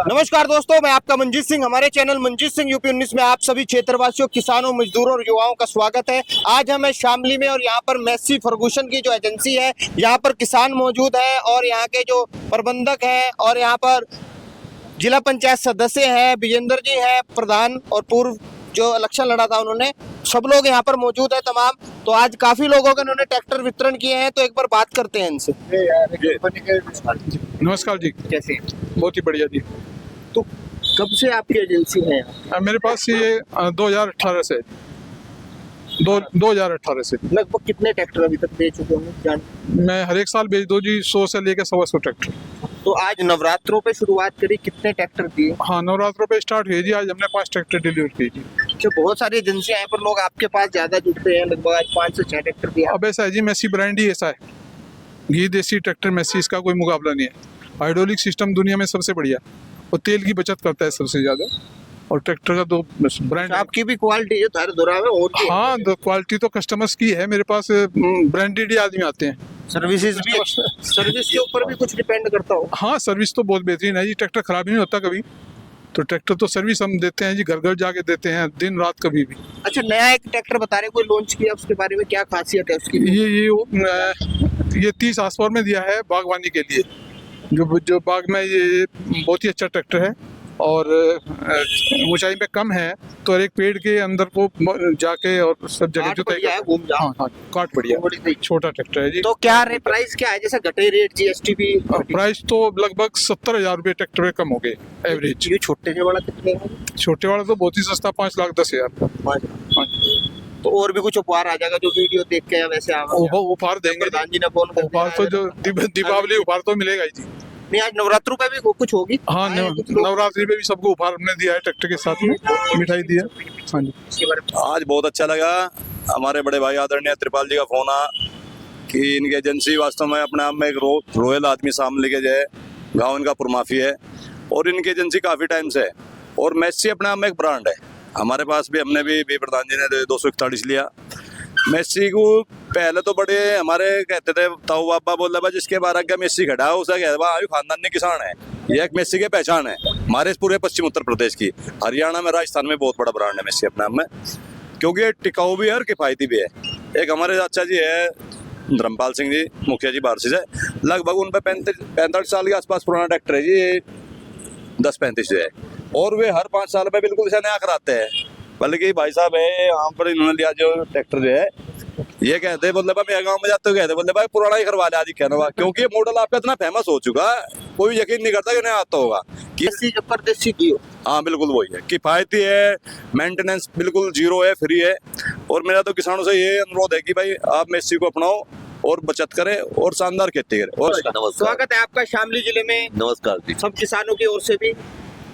नमस्कार दोस्तों, मैं आपका मंजीत सिंह। हमारे चैनल मंजीत सिंह यूपी 19 में आप सभी क्षेत्रवासियों, किसानों, मजदूरों और युवाओं का स्वागत है। आज हम हैं शामली में और यहाँ पर मैसी फर्गूसन की जो एजेंसी है, यहाँ पर किसान मौजूद है और यहाँ के जो प्रबंधक हैं और यहाँ पर जिला पंचायत सदस्य हैं, विजेंद्र जी हैं प्रधान, और पूर्व जो इलेक्शन लड़ा था उन्होंने, सब लोग यहाँ पर मौजूद है तमाम। तो आज काफी लोगों के उन्होंने ट्रैक्टर वितरण किए हैं, तो एक बार बात करते हैं इनसे। नमस्कार जी। कैसे? बहुत ही बढ़िया जी। तो कब से आपकी एजेंसी है? मेरे पास ये 2018 से 2018 से लगभग कितने ट्रैक्टर अभी तक दे चुके होंगे जान? मैं हर एक साल बेच दो जी, 100 से लेकर 125 ट्रैक्टर। तो आज नवरात्रों पे शुरुआत करी, कितने ट्रैक्टर दिए? हाँ, नवरात्रों पे स्टार्ट हुई जी। आज हमने 5 ट्रैक्टर डिलीवर किए जी। जो बहुत सारी एजेंसियां हैं पर लोग आपके पास ज्यादा जुटते हैं, लगभग आज 5 से 6 ट्रैक्टर दिए। अब ऐसा है जी, मैसी ब्रांड ही ऐसा है। घी देसी ट्रैक्टर मैसी, इसका कोई मुकाबला नहीं है। हाइड्रोलिक सिस्टम दुनिया में सबसे बढ़िया और तेल की बचत करता है सबसे ज्यादा। और ट्रैक्टर का तो ब्रांड आपकी भी क्वालिटी है तार दुरा में और भी? हाँ, क्वालिटी तो कस्टमर्स की है। मेरे पास ब्रांडेड ही आदमी आते हैं। सर्विसेज भी, सर्विस के ऊपर भी कुछ डिपेंड करता हो? हाँ, सर्विस तो बहुत बेहतरीन है जी। ट्रैक्टर खराब ही नहीं होता कभी। तो ट्रैक्टर तो सर्विस हम देते हैं जी, घर घर जाके देते हैं, दिन रात कभी भी। अच्छा, नया एक ट्रैक्टर बता रहे कोई लॉन्च किया, उसके बारे में क्या खासियत है उसकी? ये 30 आसपास में दिया है बागवानी के लिए। जो बाग में ये बहुत ही अच्छा ट्रैक्टर है और ऊंचाई पे कम है, तो हर एक पेड़ के अंदर को जाके और सब जगह जुताई है, घूम जाओ। हाँ, काट बढ़िया। छोटा ट्रैक्टर है जी। तो क्या प्राइस क्या है? जैसे घटे रेट, जीएसटी भी? प्राइस तो लगभग 70,000 रुपये ट्रैक्टर पे कम हो गए एवरेज। ये छोटे से बड़ा कितने है? छोटे वाला तो बहुत ही सस्ता, 5,10,000। तो और भी कुछ उपहार आ जाएगा जो वीडियो देख के वैसे उपहार देंगे प्रधान जी ने फोन कर उपहार तो जो दीपावली उपहार तो मिलेगा ही जी। नहीं, आज नवरात्रों पे भी कुछ होगी? हाँ, नवरात्रि पे भी सबको उपहार हमने दिया है, ट्रैक्टर के साथ में मिठाई दिया। हाँ जी। आज बहुत अच्छा लगा। हमारे बड़े भाई आदरणीय त्रिपाल जी का फोन आया कि इनकी एजेंसी वास्तव में अपने आप में एक रॉयल आदमी सामने लेके जाए। गाँव इनका पुरमाफी है और इनकी एजेंसी काफ़ी टाइम से है और मैसी अपने आप में एक ब्रांड है। हमारे पास भी हमने भी प्रधान जी ने 241 लिया। मेसी को पहले तो बड़े हमारे कहते थे, ताऊ बाबा बोल रहा जिसके 12 का मेसी खड़ा है उसे कहते आयु खानदानी किसान है। ये एक मेसी की पहचान है हमारे पूरे पश्चिम उत्तर प्रदेश की। हरियाणा में, राजस्थान में बहुत बड़ा ब्रांड है मेसी अपने आप में, क्योंकि ये टिकाऊ भी है और किफ़ायती भी है। एक हमारे चाचा जी है धर्मपाल सिंह जी, मुखिया जी बारसी से, लगभग उन पर 45 साल के आसपास पुराना ट्रैक्टर है जी। ये 10-35 जो है और वे हर 5 साल में बिल्कुल से नया कराते हैं। बल्कि भाई साहब है यहाँ पर, इन्होंने लिया जो ट्रैक्टर जो है, ये कहते हैं बोले भाई गाँव में जाते हो, कहते बोले भाई पुराना ही करवा लिया आदि कहना, क्योंकि ये मॉडल आपका इतना फेमस हो चुका है, कोई यकीन नहीं करता कि नहीं आता होगा कि परदेसी की हो। हाँ बिल्कुल वही है, किफायती है, मेंटेनेंस बिल्कुल जीरो है, फ्री है। और मेरा तो किसानों से ये अनुरोध है कि भाई आप मेसी को अपनाओ और बचत करें और शानदार खेती करें। और स्वागत है आपका शामली जिले में। नमस्कार जी। सब किसानों की ओर से भी।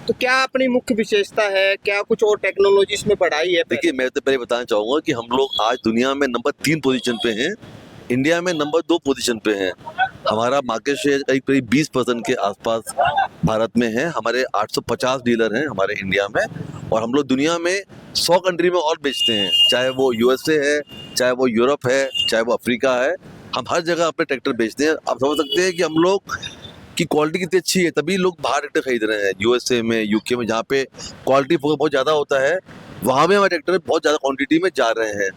तो क्या अपनी मुख्य विशेषता है, क्या कुछ और टेक्नोलॉजी इसमें बढ़ाई है? देखिए, मैं तो पहले बताना चाहूंगा कि हम लोग आज दुनिया में नंबर 3 पोजीशन पे हैं, इंडिया में नंबर 2 पोजीशन पे हैं। हमारा मार्केट शेयर करीब 20% के आसपास भारत में है। हमारे 850 डीलर हैं हमारे इंडिया में, और हम लोग दुनिया में 100 कंट्री में और बेचते हैं, चाहे वो यूएसए है, चाहे वो यूरोप है, चाहे वो अफ्रीका है। हम हर जगह अपने ट्रैक्टर बेचते हैं। आप समझ सकते हैं कि हम लोग की क्वालिटी कितनी अच्छी है, तभी लोग बाहर ट्रैक्टर खरीद रहे हैं। यूएसए में, यूके में, जहाँ पे क्वालिटी बहुत ज़्यादा होता है, वहाँ में हमारे ट्रैक्टर बहुत ज़्यादा क्वांटिटी में जा रहे हैं।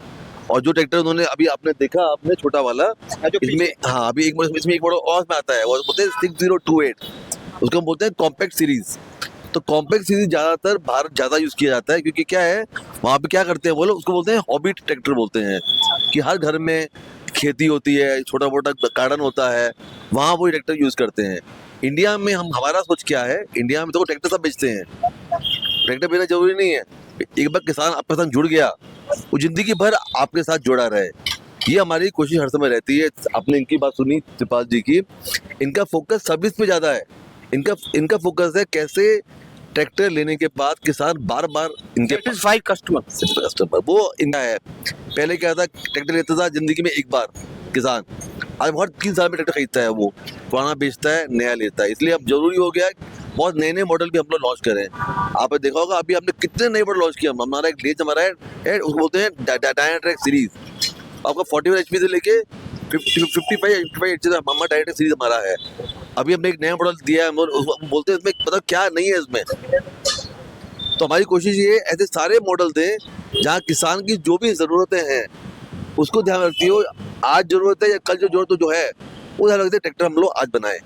और जो ट्रैक्टर उन्होंने अभी आपने देखा, आपने छोटा वाला, इसमें हाँ अभी इसमें एक मॉडल और में आता है, वो बोलते हैं 6028, उसको हम बोलते हैं कॉम्पैक्ट सीरीज। तो कॉम्पैक्ट सीरीज ज़्यादातर भारत ज़्यादा यूज़ किया जाता है, क्योंकि क्या है वहाँ पे क्या करते हैं वो लोग, उसको बोलते हैं हॉबी ट्रैक्टर बोलते हैं, कि हर घर में खेती होती है, छोटा मोटा गार्डन होता है, वहाँ वो ट्रैक्टर यूज़ करते हैं। इंडिया में हमारा सोच क्या है, इंडिया में तो ट्रैक्टर सब बेचते हैं, ट्रैक्टर बेचना जरूरी नहीं है। एक बार किसान आपके साथ जुड़ गया, वो जिंदगी भर आपके साथ जुड़ा रहे, ये हमारी कोशिश हर समय रहती है। आपने इनकी बात सुनी त्रिपाल जी की, इनका फोकस सर्विस पे ज़्यादा है। इनका फोकस है कैसे ट्रैक्टर लेने के बाद किसान बार बार इनके कस्टमर वो इनका है। पहले क्या था, ट्रैक्टर लेता था जिंदगी में एक बार किसान, आज हर 3 साल में ट्रैक्टर खरीदता है, वो पुराना बेचता है, नया लेता है। इसलिए अब जरूरी हो गया है बहुत नए मॉडल भी हम लोग लॉन्च करें। आपने देखा होगा अभी हमने कितने नए मॉडल लॉन्च किया। हमारा एक लेज हमारा है, उसको बोलते हैं डायनाट्रैक सीरीज। आपका 41 HP से लेके 55 HP हमारा डायनाट्रैक सीरीज हमारा है। अभी हमने एक नया मॉडल दिया है, वो बोलते हैं इसमें मतलब क्या नहीं है इसमें। तो हमारी कोशिश ये है ऐसे सारे मॉडल दें जहाँ किसान की जो भी ज़रूरतें हैं उसको ध्यान रखती हो। आज जरूरत है या कल जो जरूरत जो है वो ध्यान रखते ट्रैक्टर हम लोग आज बनाए,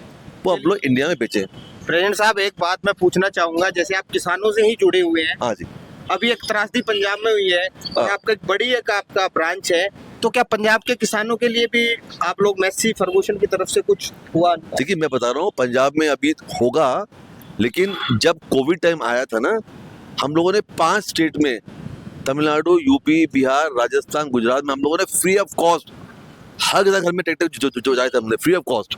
वो हम लोग इंडिया में बेचें। प्रेजेंट साहब, एक बात मैं पूछना चाहूंगा, जैसे आप किसानों से ही जुड़े हुए हैं, हाँ जी। अभी एक त्रासदी पंजाब में हुई है और आपका एक बड़ी एक आपका ब्रांच है, तो क्या पंजाब के किसानों के लिए भी आप लोग मैसी फर्गूसन की तरफ से कुछ हुआ? देखिए मैं बता रहा हूँ पंजाब में अभी होगा, लेकिन जब कोविड टाइम आया था ना, हम लोगों ने 5 स्टेट में, तमिलनाडु, यूपी, बिहार, राजस्थान, गुजरात में हम लोगों ने फ्री ऑफ कॉस्ट हर घर में ट्रैक्टर जो जाए थे हमने, फ्री ऑफ कॉस्ट,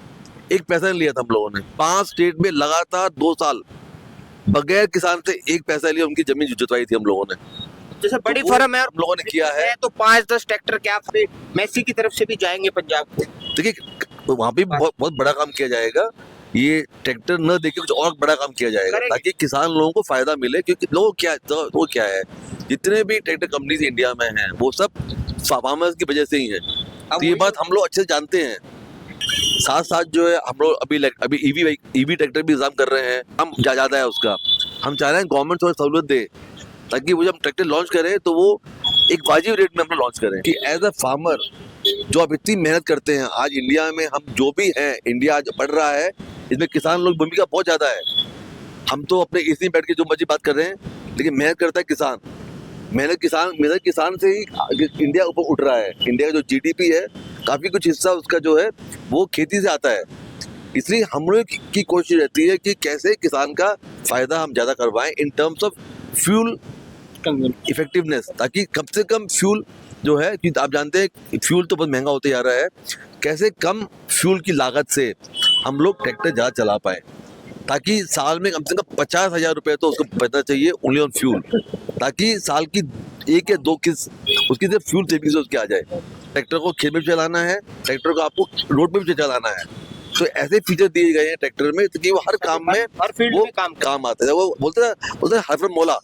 एक पैसा नहीं लिया था हम लोगों ने। 5 स्टेट में लगातार 2 साल बगैर किसान से एक पैसा लिया, उनकी जमीन जुतवाई थी हम लोगों ने। जैसे बड़ी तो फर्म है हम लोगों ने किया है। तो 5-10 ट्रैक्टर क्या फिर मैसी की तरफ से भी जाएंगे पंजाब को? देखिए वहाँ भी बहुत बड़ा काम किया जाएगा, ये ट्रैक्टर न देके कुछ और बड़ा काम किया जाएगा ताकि किसान लोगों को फायदा मिले। क्योंकि लोग क्या है, जितने भी ट्रैक्टर कंपनीज इंडिया में हैं वो सब फार्मर्स की वजह से ही है। तो ये बात हम लोग अच्छे से जानते हैं। साथ साथ जो है हम लोग अभी ईवी ट्रैक्टर भी इंतजाम कर रहे हैं, हम ज्यादा है उसका। हम चाह रहे हैं गवर्नमेंट थोड़ा सहूलियत दे ताकि वो जब हम ट्रैक्टर लॉन्च करें तो वो एक वाजिब रेट में हम लोग लॉन्च करें कि एज अ फार्मर जो आप इतनी मेहनत करते हैं, आज इंडिया में हम जो भी हैं, इंडिया आज बढ़ रहा है, इसमें किसान लोग भूमिका बहुत ज्यादा है। हम तो अपने एसी में बैठ के जो मर्जी बात कर रहे हैं, लेकिन मेहनत करता है किसान। मेहनत किसान से ही इंडिया ऊपर उठ रहा है। इंडिया का जो जीडीपी है काफी कुछ हिस्सा उसका जो है वो खेती से आता है। इसलिए हम लोग की कोशिश रहती है कि कैसे किसान का फायदा हम ज्यादा करवाएं in terms of fuel effectiveness, ताकि कम से कम फ्यूल जो है, क्योंकि आप जानते हैं फ्यूल तो बहुत महंगा होते जा रहा है, कैसे कम फ्यूल की लागत से हम लोग ट्रैक्टर ज़्यादा चला पाए, ताकि साल में कम से कम 50,000 रुपये तो उसको बचना चाहिए ओनली ऑन फ्यूल, ताकि साल की 1 या 2 किस्त उसकी सिर्फ फ्यूल सेविंग से उसके आ जाए। ट्रैक्टर को खेत में भी चलाना है, ट्रैक्टर को आपको रोड पे भी चलाना है, तो ऐसे फीचर दिए गए हैं ट्रैक्टर में कि वो हर काम में, हर फील्ड में काम आता है। वो बोलते हैं हर फर मोला।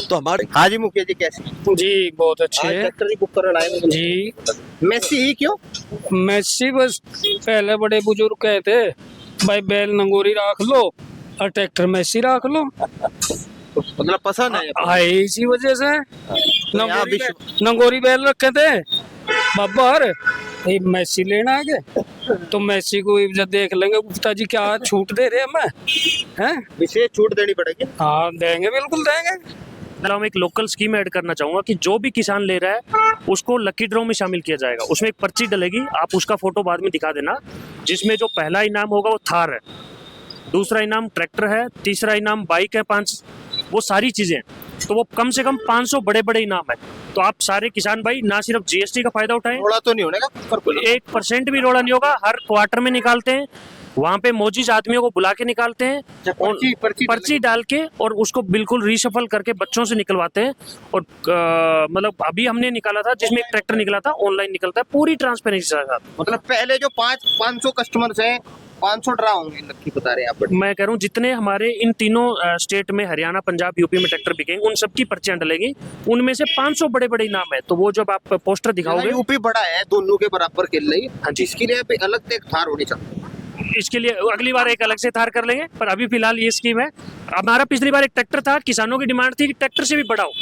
तो हमारे हाँ जी मुखिया जी, कैसे जी बहुत अच्छे आज है ट्रैक्टर ही बुक कर लाए जी। मैसी ही क्यों? मैसी बस पहले बड़े बुजुर्ग कहते भाई बैल नंगोरी रख लो और ट्रैक्टर मैसी रख लो, मतलब पसंद है आए इसी वजह से यहाँ नंगोरी बैल रखे थे बाबर, ये मैसी लेना है तो मैसी को जब देख लेंगे गुप्ता जी क्या छूट दे रहे हमें हैं, विशेष छूट देनी पड़ेगी। हाँ देंगे, बिल्कुल देंगे। मैं एक लोकल स्कीम ऐड करना चाहूंगा कि जो भी किसान ले रहा है उसको लकी ड्रॉ में शामिल किया जाएगा। उसमें एक पर्ची डलेगी, आप उसका फोटो बाद में दिखा देना, जिसमें जो पहला इनाम होगा वो थार है, दूसरा इनाम ट्रैक्टर है, तीसरा इनाम बाइक है 5, वो सारी चीजें। तो वो कम से कम 500 बड़े बड़े इनाम है। तो आप सारे किसान भाई ना सिर्फ जीएसटी का फायदा उठाएं, रोड़ा तो नहीं होने का, 1% भी रोड़ा नहीं होगा, हर क्वार्टर में निकालते हैं, वहाँ पे मोजिज आदमियों को बुला के निकालते हैं, पर्ची डाल के और उसको बिल्कुल रीशफल करके बच्चों से निकलवाते हैं। और मतलब अभी हमने निकाला था जिसमें एक ट्रैक्टर निकला था, ऑनलाइन निकलता है पूरी ट्रांसपेरेंसी के साथ। मतलब पहले जो 500 कस्टमर्स हैं 500 ड्रा होंगे, लक्की बता रहे हैं आप। मैं कह रहा हूँ जितने हमारे इन तीनों स्टेट में, हरियाणा, पंजाब, यूपी में ट्रैक्टर बिकेंगे, उन सबकी पर्चियां डलेगी, उनमें से 500 बड़े बड़े इनाम है। तो वो जब आप पोस्टर दिखाओगे, यूपी बड़ा है, दोनों के बराबर खेल रही है। हाँ जी, इसके लिए अलग से एक थार होनी चाहिए। इसके लिए अगली बार एक अलग से थार कर लेंगे, पर अभी फिलहाल ये स्कीम है। हमारा पिछली बार एक ट्रैक्टर था, किसानों की डिमांड थी कि ट्रैक्टर से भी बड़ा हो,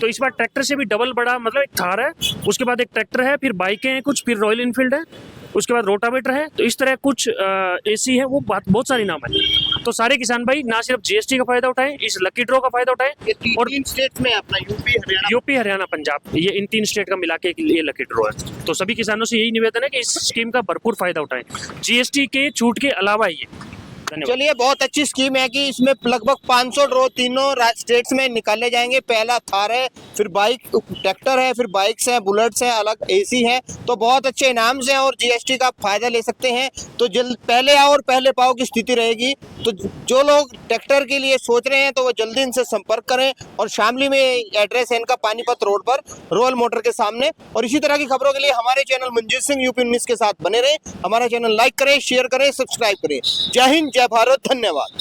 तो इस बार ट्रैक्टर से भी डबल बड़ा, मतलब एक थार है, उसके बाद एक ट्रैक्टर है, फिर बाइकें हैं कुछ, फिर रॉयल इनफील्ड है, उसके बाद रोटावेटर है, तो इस तरह कुछ एसी है, वो बहुत सारे नाम है। तो सारे किसान भाई ना सिर्फ जीएसटी का फायदा उठाएं, इस लकी ड्रॉ का फायदा उठाएं। और 3 स्टेट में अपना यूपी हरियाणा पंजाब, ये इन 3 स्टेट का मिला के ये लकी ड्रॉ है। तो सभी किसानों से यही निवेदन है कि इस स्कीम का भरपूर फायदा उठाएं, जीएसटी के छूट के अलावा ये। चलिए, बहुत अच्छी स्कीम है कि इसमें लगभग 500 ड्रॉ तीनों स्टेट्स में निकाले जाएंगे। पहला थार है, फिर बाइक ट्रैक्टर है, फिर बाइक्स हैं, बुलेट्स हैं, अलग एसी है, तो बहुत अच्छे इनाम्स हैं और जीएसटी का फायदा ले सकते हैं। तो जल्द पहले आओ और पहले पाओ की स्थिति रहेगी। तो जो लोग ट्रैक्टर के लिए सोच रहे हैं तो वो जल्दी इनसे संपर्क करें। और शामली में एड्रेस है इनका, पानीपत रोड पर रॉयल मोटर के सामने। और इसी तरह की खबरों के लिए हमारे चैनल मंजीत सिंह यूपी 19 के साथ बने रहें। हमारा चैनल लाइक करें, शेयर करें, सब्सक्राइब करें। जय हिंद, जय भारत, धन्यवाद।